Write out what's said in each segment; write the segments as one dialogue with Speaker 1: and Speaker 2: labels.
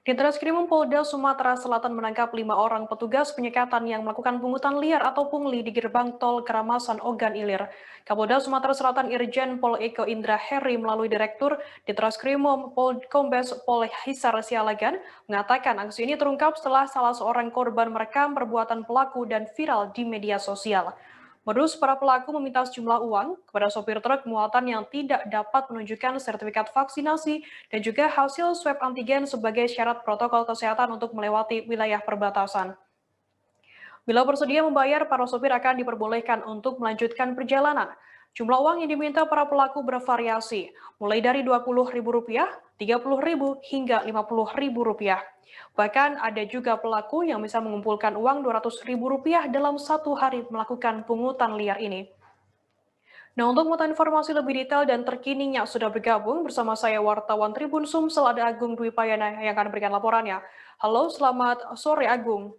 Speaker 1: Ditreskrimum Polda Sumatera Selatan menangkap 5 orang petugas penyekatan yang melakukan pungutan liar atau pungli di gerbang tol Keramasan Ogan Ilir. Kapolda Sumatera Selatan Irjen Pol Eko Indra Heri melalui Direktur Ditreskrimum Kombes Pol Hisar Sialagan mengatakan aksi ini terungkap setelah salah seorang korban merekam perbuatan pelaku dan viral di media sosial. Modus para pelaku meminta sejumlah uang kepada sopir truk muatan yang tidak dapat menunjukkan sertifikat vaksinasi dan juga hasil swab antigen sebagai syarat protokol kesehatan untuk melewati wilayah perbatasan. Bila bersedia membayar, para sopir akan diperbolehkan untuk melanjutkan perjalanan. Jumlah uang yang diminta para pelaku bervariasi, mulai dari Rp20.000, Rp30.000, hingga Rp50.000. Bahkan ada juga pelaku yang bisa mengumpulkan uang Rp200.000 dalam satu hari melakukan pungutan liar ini. Nah, untuk mengetahui informasi lebih detail dan terkininya sudah bergabung bersama saya wartawan Tribun Sumsel ada Agung Dwi Payana yang akan memberikan laporannya. Halo, selamat sore Agung.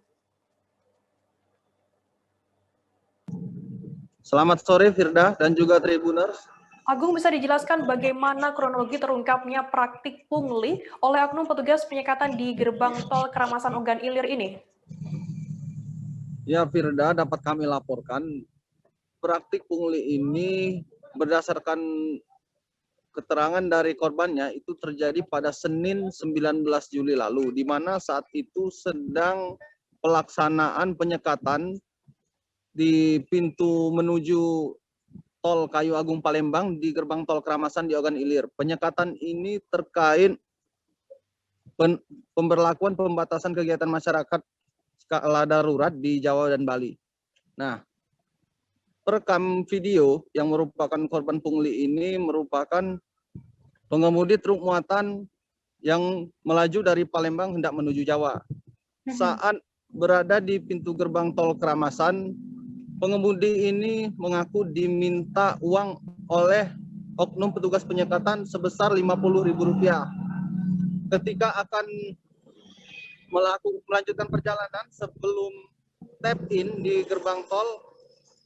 Speaker 2: Selamat sore Firda dan juga Tribuners.
Speaker 1: Agung, bisa dijelaskan bagaimana kronologi terungkapnya praktik pungli oleh oknum petugas penyekatan di gerbang tol Keramasan Ogan Ilir ini?
Speaker 2: Ya Firda, dapat kami laporkan praktik pungli ini berdasarkan keterangan dari korbannya itu terjadi pada Senin 19 Juli lalu, di mana saat itu sedang pelaksanaan penyekatan di pintu menuju tol Kayu Agung Palembang di gerbang tol Keramasan di Ogan Ilir. Penyekatan ini terkait pemberlakuan pembatasan kegiatan masyarakat skala darurat di Jawa dan Bali. Nah, perekam video yang merupakan korban pungli ini merupakan pengemudi truk muatan yang melaju dari Palembang hendak menuju Jawa. Saat berada di pintu gerbang tol Keramasan, pengemudi ini mengaku diminta uang oleh oknum petugas penyekatan sebesar Rp50.000. Ketika akan melanjutkan perjalanan sebelum tap in di gerbang tol,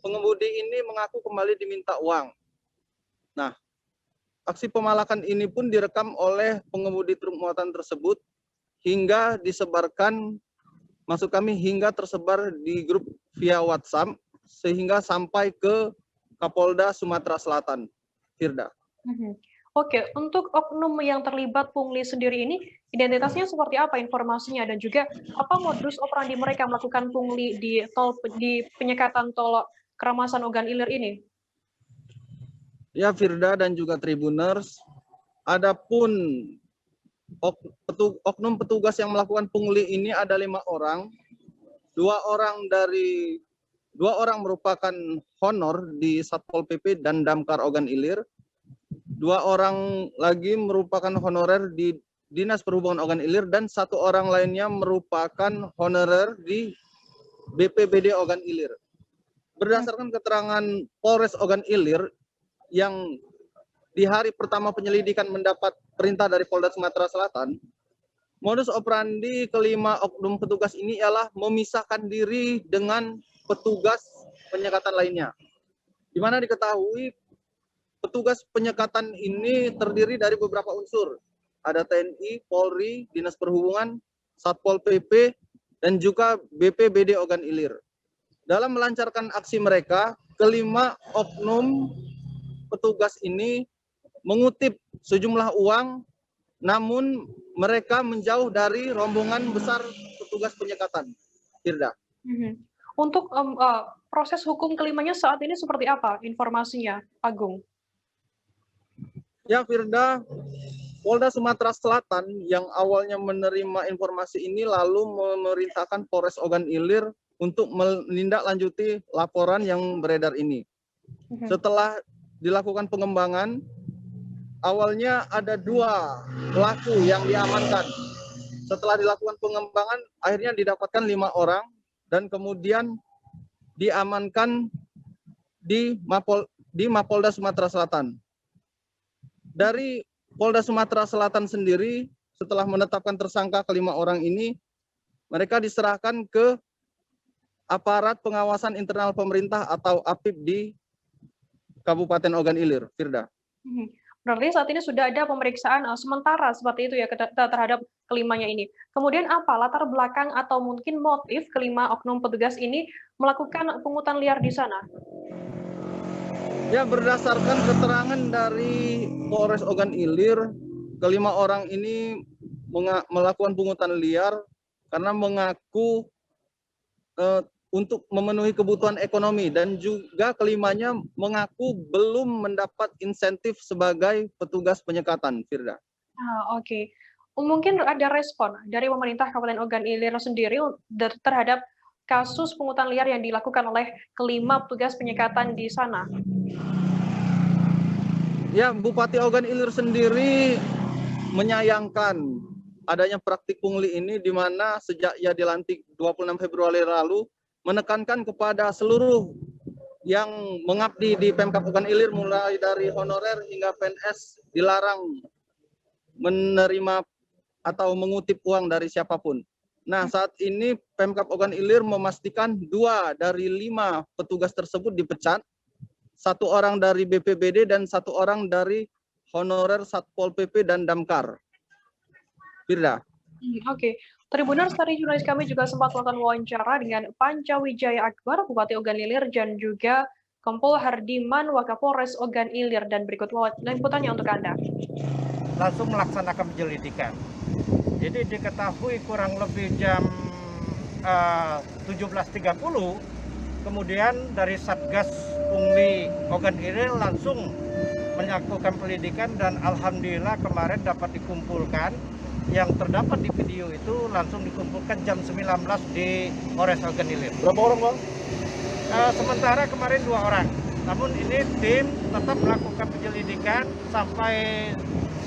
Speaker 2: pengemudi ini mengaku kembali diminta uang. Nah, aksi pemalakan ini pun direkam oleh pengemudi truk muatan tersebut hingga disebarkan, maksud kami hingga tersebar di grup via WhatsApp sehingga sampai ke Kapolda Sumatera Selatan. Firda.
Speaker 1: Oke, untuk oknum yang terlibat pungli sendiri ini, identitasnya seperti apa informasinya dan juga apa modus operandi mereka melakukan pungli di penyekatan tol Keramasan Ogan Ilir ini?
Speaker 2: Ya Firda dan juga Tribuners, adapun oknum petugas yang melakukan pungli ini ada 5 orang. Dua orang merupakan honor di Satpol PP dan Damkar Ogan Ilir. 2 orang lagi merupakan honorer di Dinas Perhubungan Ogan Ilir dan 1 orang lainnya merupakan honorer di BPBD Ogan Ilir. Berdasarkan keterangan Polres Ogan Ilir yang di hari pertama penyelidikan mendapat perintah dari Polda Sumatera Selatan, modus operandi kelima oknum petugas ini ialah memisahkan diri dengan petugas penyekatan lainnya. Di mana diketahui petugas penyekatan ini terdiri dari beberapa unsur. Ada TNI, Polri, Dinas Perhubungan, Satpol PP, dan juga BPBD Ogan Ilir. Dalam melancarkan aksi mereka, kelima oknum petugas ini mengutip sejumlah uang, namun mereka menjauh dari rombongan besar petugas penyekatan. Firda.
Speaker 1: Untuk proses hukum kelimanya saat ini seperti apa informasinya, Agung?
Speaker 2: Ya Firda, Polda Sumatera Selatan yang awalnya menerima informasi ini lalu memerintahkan Polres Ogan Ilir untuk menindaklanjuti laporan yang beredar ini. Setelah dilakukan pengembangan, awalnya ada 2 pelaku yang diamankan. Setelah dilakukan pengembangan, akhirnya didapatkan 5 orang dan kemudian diamankan di Mapolda Sumatera Selatan. Dari Polda Sumatera Selatan sendiri, setelah menetapkan tersangka kelima orang ini, mereka diserahkan ke aparat pengawasan internal pemerintah atau APIP di Kabupaten Ogan Ilir. Firda.
Speaker 1: Berarti saat ini sudah ada pemeriksaan sementara seperti itu ya terhadap kelimanya ini. Kemudian apa latar belakang atau mungkin motif kelima oknum petugas ini melakukan pungutan liar di sana?
Speaker 2: Ya, berdasarkan keterangan dari Polres Ogan Ilir, kelima orang ini melakukan pungutan liar karena mengaku untuk memenuhi kebutuhan ekonomi, dan juga kelimanya mengaku belum mendapat insentif sebagai petugas penyekatan, Firda.
Speaker 1: Oke. Mungkin ada respon dari pemerintah Kabupaten Ogan Ilir sendiri terhadap kasus pungutan liar yang dilakukan oleh kelima petugas penyekatan di sana.
Speaker 2: Ya, Bupati Ogan Ilir sendiri menyayangkan adanya praktik pungli ini, di mana sejak ia dilantik 26 Februari lalu menekankan kepada seluruh yang mengabdi di Pemkab Ogan Ilir, mulai dari honorer hingga PNS, dilarang menerima atau mengutip uang dari siapapun. Nah, saat ini Pemkab Ogan Ilir memastikan 2 dari 5 petugas tersebut dipecat, 1 orang dari BPBD dan 1 orang dari honorer Satpol PP dan Damkar. Firda.
Speaker 1: Oke. Tribuners, tadi jurnalis kami juga sempat melakukan wawancara dengan Pancawijaya Akbar, Bupati Ogan Ilir, dan juga Kompol Hardiman, Wakapolres Ogan Ilir, dan berikut liputannya untuk Anda.
Speaker 3: Langsung melaksanakan penyelidikan. Jadi diketahui kurang lebih jam 17.30, kemudian dari Satgas Pungli Ogan Ilir langsung melakukan penyelidikan, dan alhamdulillah kemarin dapat dikumpulkan. Yang terdapat di video itu langsung dikumpulkan jam 19 di Polres Ogan Ilir.
Speaker 4: Berapa orang, Bang?
Speaker 3: Sementara kemarin 2 orang. Namun ini tim tetap melakukan penyelidikan sampai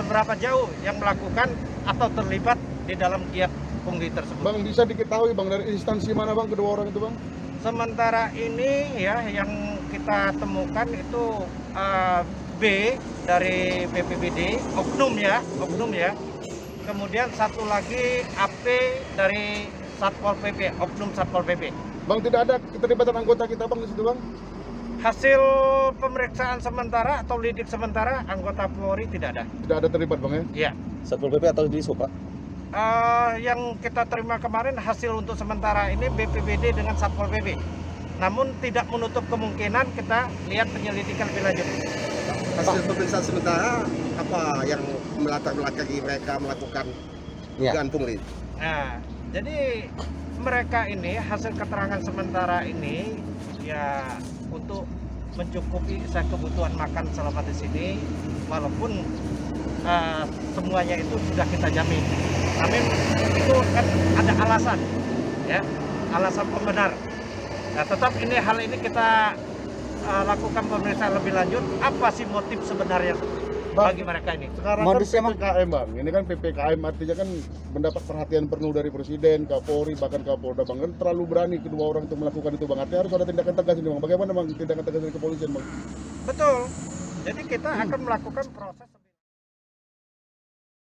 Speaker 3: seberapa jauh yang melakukan atau terlibat di dalam giat pungli tersebut.
Speaker 4: Bang, bisa diketahui Bang dari instansi mana Bang kedua orang itu Bang?
Speaker 3: Sementara ini ya yang kita temukan itu B dari BPBD, oknum ya. Kemudian satu lagi AP dari Satpol PP, oknum Satpol PP.
Speaker 4: Bang, tidak ada keterlibatan anggota kita Bang di situ Bang?
Speaker 3: Hasil pemeriksaan sementara atau lidik sementara anggota Polri tidak ada.
Speaker 4: Tidak ada terlibat Bang ya?
Speaker 3: Iya.
Speaker 4: Satpol PP atau Disu Pak?
Speaker 3: Yang kita terima kemarin hasil untuk sementara ini BPBD dengan Satpol PP. Namun tidak menutup kemungkinan kita lihat penyelidikan lebih lanjut.
Speaker 5: Hasil pemeriksaan sementara apa yang melatar belakangi mereka melakukan dugaan pungli?
Speaker 3: Nah, jadi mereka ini hasil keterangan sementara ini ya untuk mencukupi kebutuhan makan selama di sini, walaupun semuanya itu sudah kita jamin. Namun itu kan ada alasan, ya, alasan pembenar. Nah, tetap hal ini kita lakukan pemeriksaan lebih lanjut. Apa sih motif sebenarnya bagi mereka ini?
Speaker 4: Sekarang kan PPKM Bang, ini kan PPKM artinya kan mendapat perhatian penuh dari Presiden, Kapolri, bahkan Kapolda Bang. Kan terlalu berani kedua orang untuk melakukan itu Bang. Artinya harus ada tindakan tegas ini Bang. Bagaimana Bang tindakan tegas dari kepolisian Bang?
Speaker 3: Betul. Jadi kita akan melakukan proses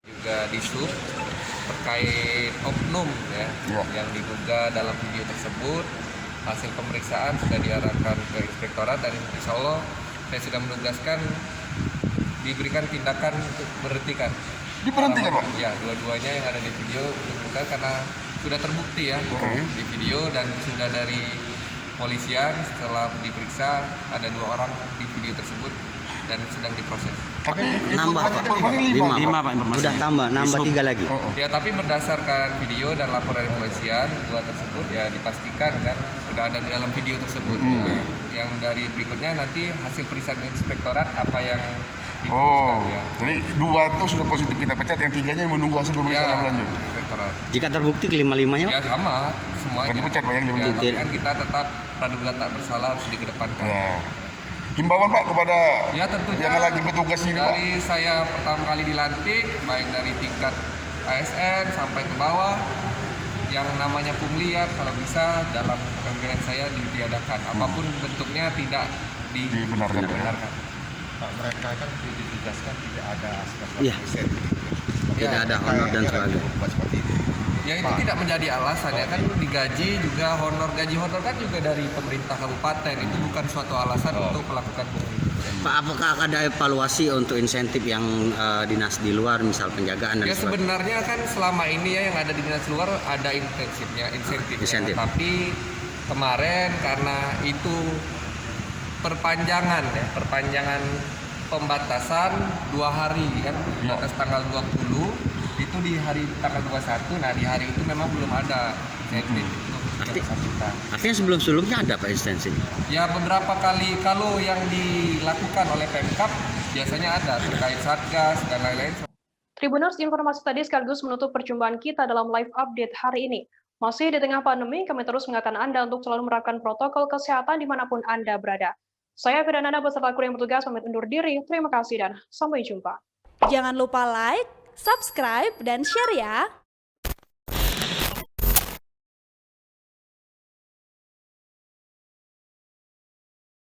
Speaker 6: juga disub terkait oknum ya, yang diduga dalam video tersebut. Hasil pemeriksaan sudah diarahkan ke inspektorat, dan insya Allah saya sudah menugaskan diberikan tindakan untuk berhentikan.
Speaker 4: Diberhentikan Pak?
Speaker 6: Ya, dua-duanya yang ada di video diberhentikan karena sudah terbukti ya di video, dan sudah dari polisian setelah diperiksa ada 2 orang di video tersebut dan sedang diproses.
Speaker 7: Nambah Pak, 5 Pak informasi. Udah nambah 3 lagi.
Speaker 6: Ya, tapi berdasarkan video dan laporan dari kepolisian, 2 tersebut ya dipastikan kan sudah ada di dalam video tersebut. Yang dari berikutnya nanti hasil periksaan inspektorat apa yang ya.
Speaker 8: Jadi 2 itu sudah positif kita pecat, yang 3-nya menunggu hasil pemeriksaan lanjut.
Speaker 6: Inspektorat.
Speaker 7: Jika terbukti kelima-limanya?
Speaker 6: Ya sama, semuanya.
Speaker 8: Kan dipecat Pak yang
Speaker 6: ya, tapi kan kita tetap praduga tak bersalah harus dikedepankan.
Speaker 8: Ya. Himbauan Pak kepada
Speaker 6: Ya tentunya
Speaker 8: yang lagi bertugas ini Pak.
Speaker 6: dari saya pertama kali dilantik, baik dari tingkat ASN sampai ke bawah, yang namanya pungli ya kalau bisa dalam kepemimpinan saya ditiadakan. Apapun bentuknya tidak dibenarkan.
Speaker 5: Pak, mereka kan ditugaskan tidak ada aspek
Speaker 7: kepolisian. Tidak ada honor dan sebagainya.
Speaker 6: Ya itu tidak menjadi alasan ya, kan digaji juga gaji honor kan juga dari pemerintah kabupaten, itu bukan suatu alasan untuk melakukan pungli.
Speaker 7: Pak, apakah ada evaluasi untuk insentif yang dinas di luar, misal penjagaan dan
Speaker 6: Ya
Speaker 7: sebagainya?
Speaker 6: sebenarnya kan selama ini ya yang ada di dinas luar ada insentifnya.
Speaker 7: Insentif.
Speaker 6: Tapi kemarin karena itu perpanjangan pembatasan 2 hari kan, batas tanggal 20 itu di hari tanggal 21. Nah di hari itu memang belum ada insentif untuk kita.
Speaker 7: Artinya sebelum-sebelumnya ada Pak insentif?
Speaker 6: Ya beberapa kali kalau yang dilakukan oleh Pemkab biasanya ada terkait satgas dan lain-lain.
Speaker 1: Tribuners, informasi tadi sekaligus menutup perjumpaan kita dalam live update hari ini. Masih di tengah pandemi, kami terus mengingatkan Anda untuk selalu menerapkan protokol kesehatan dimanapun Anda berada. Saya Firdananda beserta kru yang bertugas pamit undur diri. Terima kasih dan sampai jumpa.
Speaker 9: Jangan lupa like, subscribe, dan share ya!